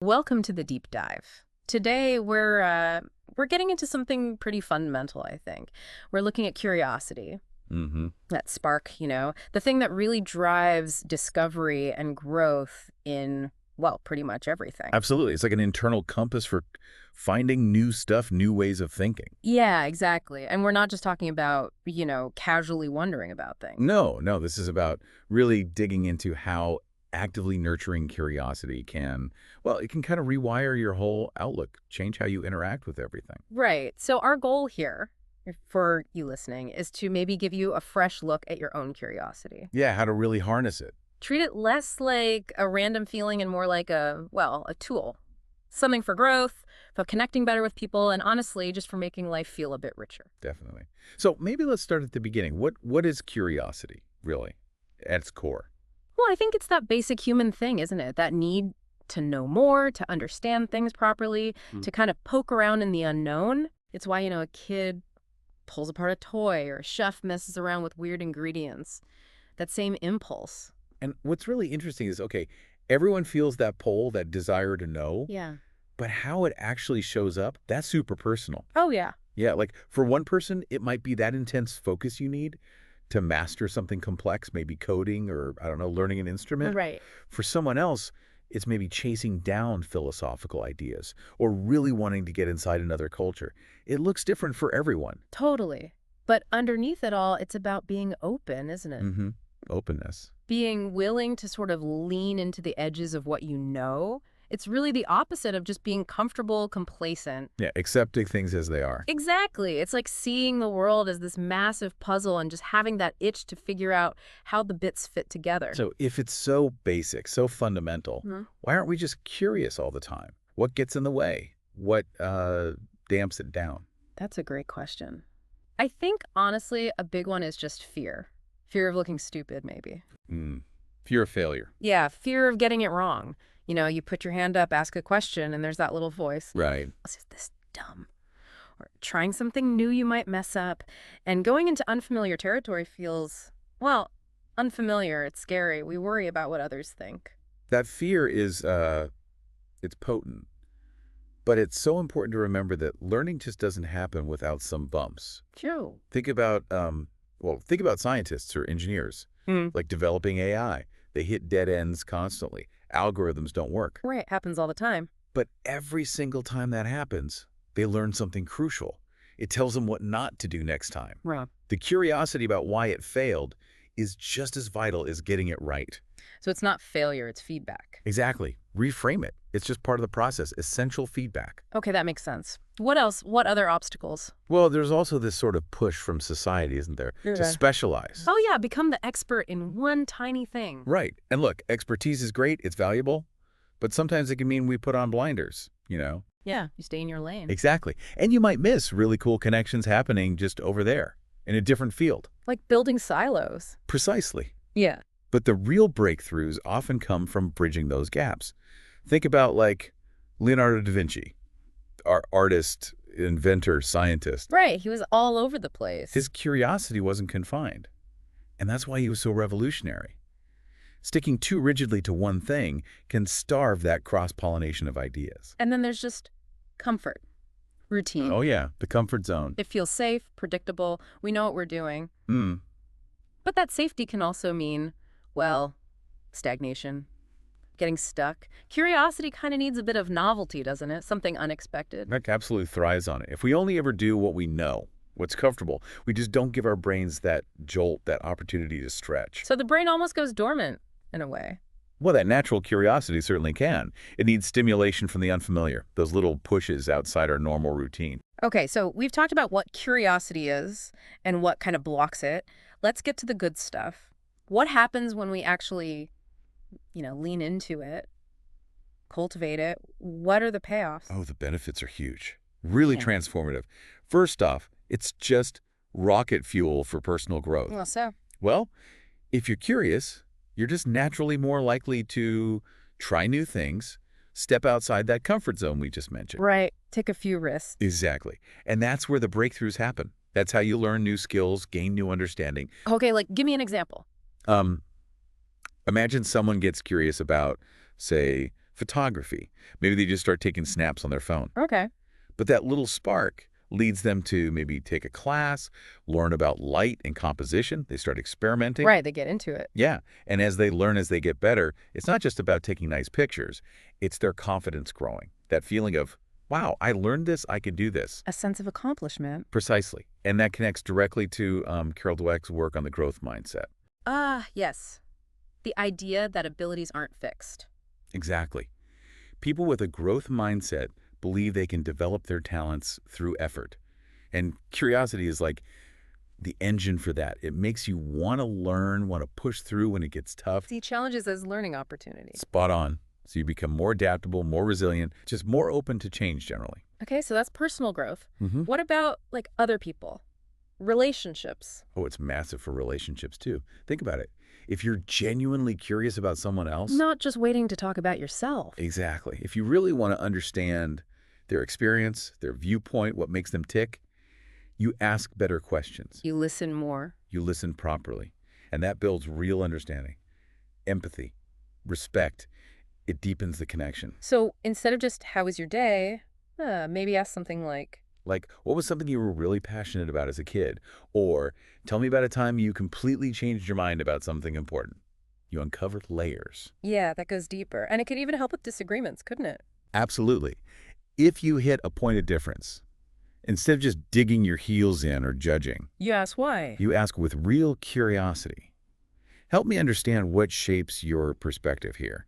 Welcome to the deep dive. Today we're getting into something pretty fundamental, I think. We're looking at curiosity, Hmm. that spark, the thing that really drives discovery and growth in, well, pretty much everything. Absolutely. It's like an internal compass for finding new stuff, new ways of thinking. Yeah, exactly. And we're not just talking about, casually wondering about things. No, this is about really digging into how actively nurturing curiosity can, well, it can kind of rewire your whole outlook, change how you interact with everything. Right. So our goal here for you listening is to maybe give you a fresh look at your own curiosity. Yeah, how to really harness it. Treat it less like a random feeling and more like a tool. Something for growth, for connecting better with people, and honestly, just for making life feel a bit richer. Definitely. So maybe let's start at the beginning. What is curiosity, really, at its core? Well, I think it's that basic human thing, isn't it? That need to know more, to understand things properly, Mm. to kind of poke around in the unknown. It's why, a kid pulls apart a toy or a chef messes around with weird ingredients. That same impulse. And what's really interesting is, okay, everyone feels that pull, that desire to know, Yeah. but how it actually shows up, that's super personal. Oh, yeah. Yeah, like for one person, it might be that intense focus you need to master something complex, maybe coding or, I don't know, learning an instrument. Right. For someone else, it's maybe chasing down philosophical ideas or really wanting to get inside another culture. It looks different for everyone. Totally. But underneath it all, it's about being open, isn't it? Mm-hmm. Openness. Being willing to sort of lean into the edges of what you know. It's really the opposite of just being comfortable, complacent. Yeah, accepting things as they are. Exactly. It's like seeing the world as this massive puzzle and just having that itch to figure out how the bits fit together. So if it's so basic, so fundamental, Mhm. why aren't we just curious all the time? What gets in the way? What damps it down? That's a great question. I think, honestly, a big one is just fear. Fear of looking stupid, maybe. Mm. Fear of failure. Yeah, fear of getting it wrong. You put your hand up, ask a question, and there's that little voice. Right. Is this dumb? Or trying something new you might mess up. And going into unfamiliar territory feels, well, unfamiliar. It's scary. We worry about what others think. That fear is, it's potent. But it's so important to remember that learning just doesn't happen without some bumps. True. Think about, think about scientists or engineers, Mm. like developing AI. They hit dead ends constantly. Algorithms don't work. Right. Happens all the time. But every single time that happens, they learn something crucial. It tells them what not to do next time. Right. The curiosity about why it failed is just as vital as getting it right. So it's not failure, it's feedback. Exactly. Reframe it. It's just part of the process, essential feedback. Okay, that makes sense. What else? What other obstacles? Well, there's also this sort of push from society, isn't there, to Yeah. specialize. Oh, yeah, become the expert in one tiny thing. Right. And look, expertise is great, it's valuable, but sometimes it can mean we put on blinders. Yeah, you stay in your lane. Exactly. And you might miss really cool connections happening just over there in a different field. Like building silos. Precisely. Yeah. But the real breakthroughs often come from bridging those gaps. Think about like Leonardo da Vinci, our artist, inventor, scientist. Right, he was all over the place. His curiosity wasn't confined, and that's why he was so revolutionary. Sticking too rigidly to one thing can starve that cross-pollination of ideas. And then there's just comfort, routine. Oh yeah, the comfort zone. It feels safe, predictable. We know what we're doing. Mm. But that safety can also mean, well, stagnation, getting stuck. Curiosity kind of needs a bit of novelty, doesn't it? Something unexpected. That absolutely thrives on it. If we only ever do what we know, what's comfortable, we just don't give our brains that jolt, that opportunity to stretch. So the brain almost goes dormant in a way. Well, that natural curiosity certainly can. It needs stimulation from the unfamiliar, those little pushes outside our normal routine. Okay, so we've talked about what curiosity is and what kind of blocks it. Let's get to the good stuff. What happens when we actually, lean into it, cultivate it? What are the payoffs? Oh, the benefits are huge. Really Yeah. transformative. First off, it's just rocket fuel for personal growth. Well, so. Well, if you're curious, you're just naturally more likely to try new things, step outside that comfort zone we just mentioned. Right. Take a few risks. Exactly. And that's where the breakthroughs happen. That's how you learn new skills, gain new understanding. Okay, give me an example. Imagine someone gets curious about, say, photography. Maybe they just start taking snaps on their phone. Okay. But that little spark leads them to maybe take a class, learn about light and composition. They start experimenting. Right, they get into it. Yeah, and as they learn, as they get better, it's not just about taking nice pictures. It's their confidence growing. That feeling of, wow, I learned this, I can do this. A sense of accomplishment. Precisely. And that connects directly to Carol Dweck's work on the growth mindset. Ah, yes. The idea that abilities aren't fixed. Exactly. People with a growth mindset believe they can develop their talents through effort. And curiosity is like the engine for that. It makes you want to learn, want to push through when it gets tough. See challenges as learning opportunities. Spot on. So you become more adaptable, more resilient, just more open to change generally. Okay, so that's personal growth. Mm-hmm. What about, like, other people? Relationships. Oh, it's massive for relationships, too. Think about it. If you're genuinely curious about someone else. Not just waiting to talk about yourself. Exactly. If you really want to understand their experience, their viewpoint, what makes them tick, you ask better questions. You listen more. You listen properly. And that builds real understanding, empathy, respect. It deepens the connection. So instead of just, how was your day? Maybe ask something like, Like, what was something you were really passionate about as a kid? Or tell me about a time you completely changed your mind about something important. You uncovered layers. yeah, that goes deeper. And it could even help with disagreements, couldn't it? Absolutely. If you hit a point of difference, instead of just digging your heels in or judging, Yes, why? you ask with real curiosity. Help me understand what shapes your perspective here.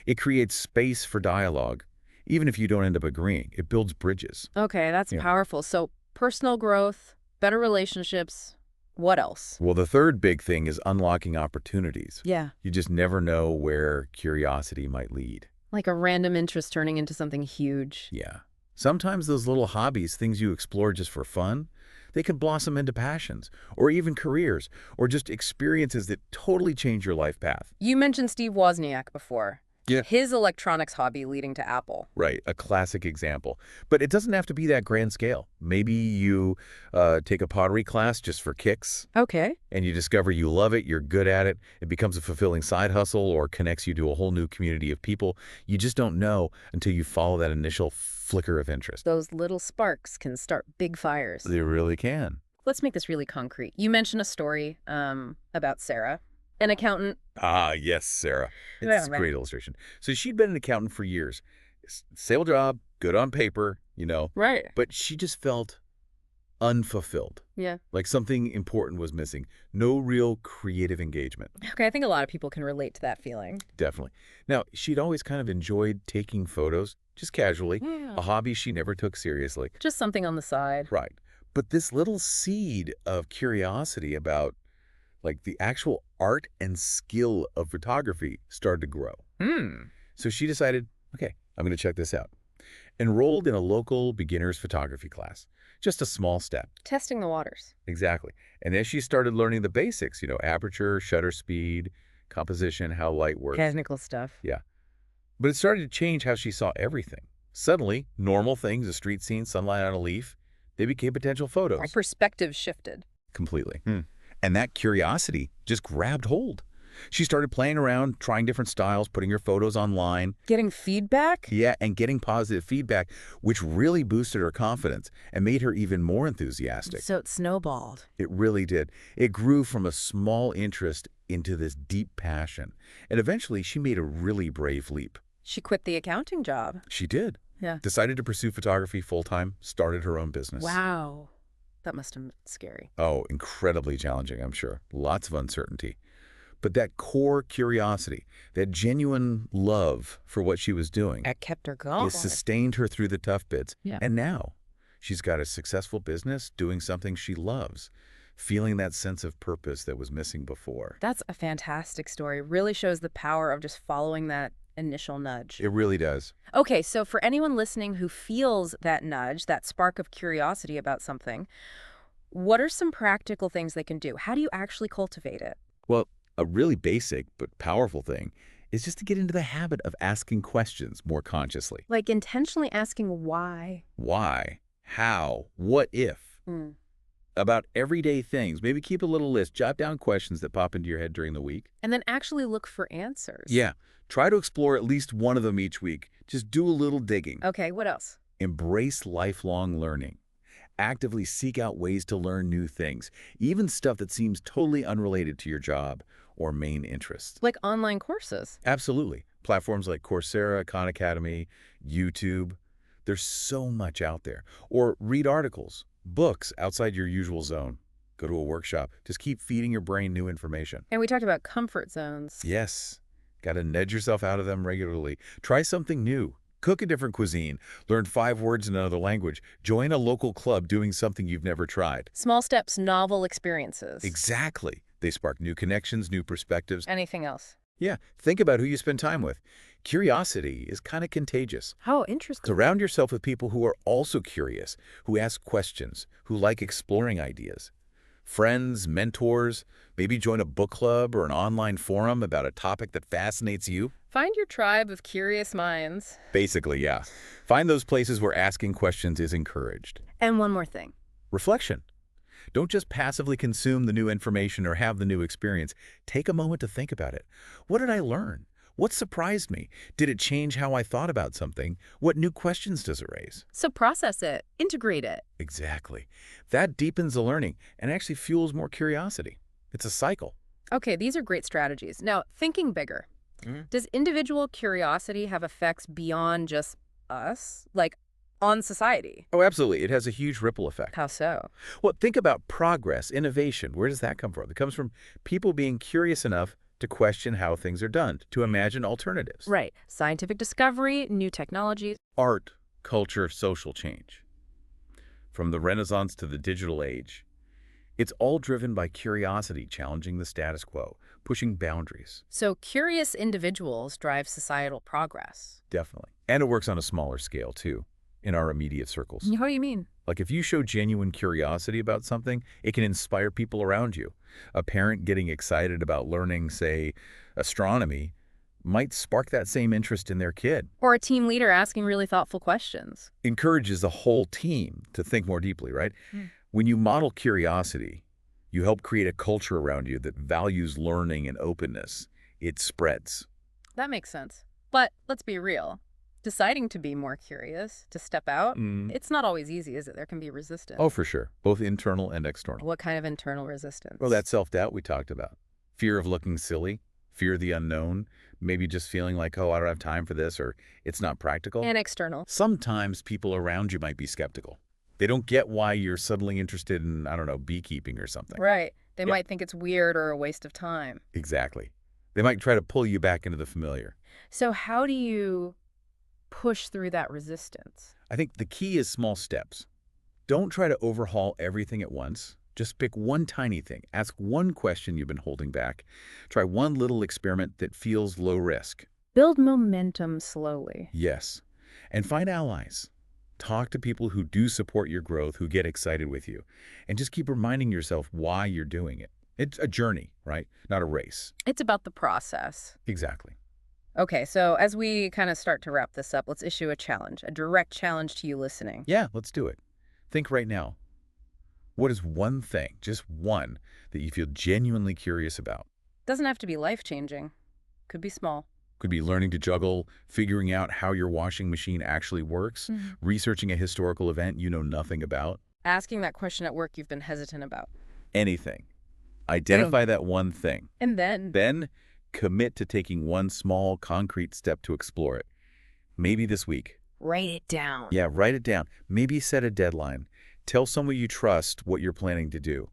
It creates space for dialogue. Even if you don't end up agreeing, it builds bridges. Okay, that's Yeah. powerful. So personal growth, better relationships. What else? Well, the third big thing is unlocking opportunities. Yeah. You just never know where curiosity might lead. Like a random interest turning into something huge. Yeah. Sometimes those little hobbies, things you explore just for fun, they can blossom into passions or even careers or just experiences that totally change your life path. You mentioned Steve Wozniak before. Yeah. His electronics hobby leading to Apple. Right, a classic example. But it doesn't have to be that grand scale. Maybe you take a pottery class just for kicks, Okay. and you discover you love it, you're good at it, it becomes a fulfilling side hustle or connects you to a whole new community of people. You just don't know until you follow that initial flicker of interest. Those little sparks can start big fires. They really can. Let's make this really concrete. You mentioned a story about Sarah, an accountant. Ah, yes, Sarah. Yeah, It's a right. great illustration. So she'd been an accountant for years. Sale job, good on paper, Right. but she just felt unfulfilled. Yeah. Like something important was missing. No real creative engagement. Okay, I think a lot of people can relate to that feeling. Definitely. Now, she'd always kind of enjoyed taking photos, just casually, Yeah. a hobby she never took seriously. Just something on the side. Right. But this little seed of curiosity about like the actual art and skill of photography started to grow. So she decided, okay, I'm going to check this out. Enrolled in a local beginner's photography class. Just a small step. Testing the waters. Exactly. And then she started learning the basics, aperture, shutter speed, composition, how light works. Technical stuff. Yeah. But it started to change how she saw everything. Suddenly, normal things, a street scene, sunlight on a leaf, they became potential Our photos. perspective shifted. Completely. And that curiosity just grabbed hold. She started playing around, trying different styles, putting her photos online. Getting feedback? Yeah, and getting positive feedback, which really boosted her confidence and made her even more enthusiastic. So it snowballed. It really did. It grew from a small interest into this deep passion. And eventually, she made a really brave leap. She quit the accounting job. She did. Yeah. Decided to pursue photography full-time, started her own business. Wow. That must have been scary. Oh, incredibly challenging, I'm sure. Lots of uncertainty. But that core curiosity, that genuine love for what she was doing, That kept her going. it sustained her through the tough bits. Yeah. And now, she's got a successful business, doing something she loves, feeling that sense of purpose that was missing before. That's a fantastic story. Really shows the power of just following that initial nudge. It really does. Okay, so for anyone listening who feels that nudge, that spark of curiosity about something, what are some practical things they can do? How do you actually cultivate it? Well, a really basic but powerful thing is just to get into the habit of asking questions more consciously. Like intentionally asking why. Why? How? What if? about everyday things. Maybe keep a little list. Jot down questions that pop into your head during the week. And then actually look for answers. Yeah. Try to explore at least one of them each week. Just do a little digging. Okay, what else? Embrace lifelong learning. Actively seek out ways to learn new things, even stuff that seems totally unrelated to your job or main interests. Like online courses. Absolutely. Platforms like Coursera, Khan Academy, YouTube, there's so much out there. Or read articles, books outside your usual zone. Go to a workshop. Just keep feeding your brain new information. And we talked about comfort zones. Yes, got to nudge yourself out of them regularly. Try something new. Cook a different cuisine. Learn 5 words in another language. Join a local club doing something you've never tried. Small steps, novel experiences. Exactly. They spark new connections, new perspectives. Anything else? Yeah, think about who you spend time with. Curiosity is kind of contagious. Oh, interesting. Surround yourself with people who are also curious, who ask questions, who like exploring ideas. Friends, mentors, maybe join a book club or an online forum about a topic that fascinates you. Find your tribe of curious minds. Basically, yeah. Find those places where asking questions is encouraged. And one more thing. Reflection. Don't just passively consume the new information or have the new experience. Take a moment to think about it. What did I learn? What surprised me? Did it change how I thought about something? What new questions does it raise? So process it, integrate it. Exactly. That deepens the learning and actually fuels more curiosity. It's a cycle. Okay, these are great strategies. Now, thinking bigger. Does individual curiosity have effects beyond just us? Like on society? Oh, absolutely. It has a huge ripple effect. How so? Well, think about progress, innovation. Where does that come from? It comes from people being curious enough to question how things are done, to imagine alternatives. Right. Scientific discovery, new technologies. Art, culture, social change. From the Renaissance to the digital age, it's all driven by curiosity, challenging the status quo, pushing boundaries. So curious individuals drive societal progress. Definitely. And it works on a smaller scale, too, in our immediate circles. How do you mean? Like if you show genuine curiosity about something, it can inspire people around you. A parent getting excited about learning, say, astronomy, might spark that same interest in their kid. Or a team leader asking really thoughtful questions. Encourages the whole team to think more deeply, right? When you model curiosity, you help create a culture around you that values learning and openness. It spreads. That makes sense. But let's be real. Deciding to be more curious, to step out, it's not always easy, is it? There can be resistance. Oh, for sure. Both internal and external. What kind of internal resistance? Well, that self-doubt we talked about. Fear of looking silly, fear of the unknown, maybe just feeling like, oh, I don't have time for this, or it's not practical. And external. Sometimes people around you might be skeptical. They don't get why you're suddenly interested in, I don't know, beekeeping or something. Right. They might think it's weird or a waste of time. Exactly. They might try to pull you back into the familiar. So how do you push through that resistance? I think the key is small steps. Don't try to overhaul everything at once. Just pick one tiny thing. Ask one question you've been holding back. Try one little experiment that feels low risk. Build momentum slowly. Yes. And find allies. Talk to people who do support your growth, who get excited with you. And just keep reminding yourself why you're doing it. It's a journey, right? Not a race. It's about the process. Exactly. Okay, so as we kind of start to wrap this up, let's issue a challenge, a direct challenge to you listening. Yeah, let's do it. Think right now. What is one thing, just one, that you feel genuinely curious about? Doesn't have to be life-changing. Could be small. Could be learning to juggle, figuring out how your washing machine actually works, researching a historical event you know nothing about. Asking that question at work you've been hesitant about. Anything. Identify that one thing. And then? Then commit to taking one small, concrete step to explore it. Maybe this week. Write it down. Yeah, write it down. Maybe set a deadline. Tell someone you trust what you're planning to do.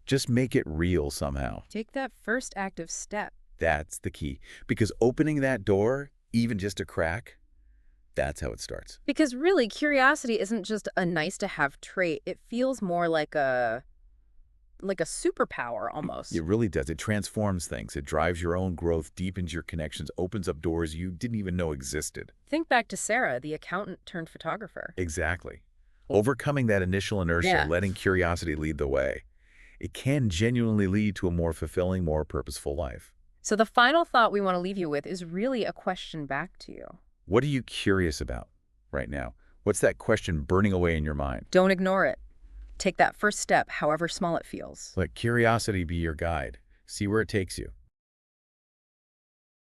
Just make it real somehow. Take that first active step. That's the key. Because opening that door, even just a crack, that's how it starts. Because really, curiosity isn't just a nice-to-have trait. It feels more like a superpower almost. It really does. It transforms things. It drives your own growth, deepens your connections, opens up doors you didn't even know existed. Think back to Sarah, the accountant turned photographer. Exactly. Overcoming that initial inertia, letting curiosity lead the way. It can genuinely lead to a more fulfilling, more purposeful life. So the final thought we want to leave you with is really a question back to you. What are you curious about right now? What's that question burning away in your mind? Don't ignore it. Take that first step, however small it feels. Let curiosity be your guide. See where it takes you.